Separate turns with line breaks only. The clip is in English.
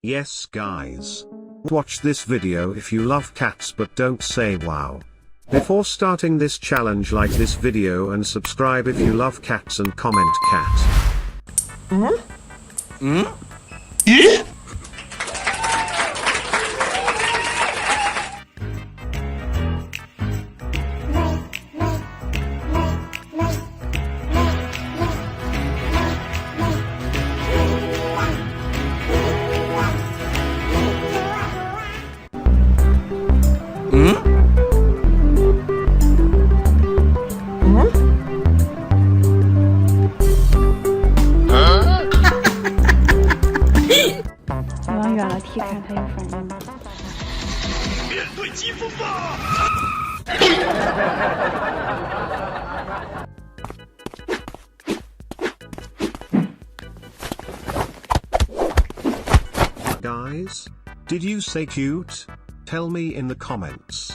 Yes guys. Watch this video if you love cats but don't say wow. Before starting this challenge, like this video and subscribe if you love cats and comment cat.
踢开他有反应吗？
面对疾风吧！
Guys, did you say cute? Tell me in the comments.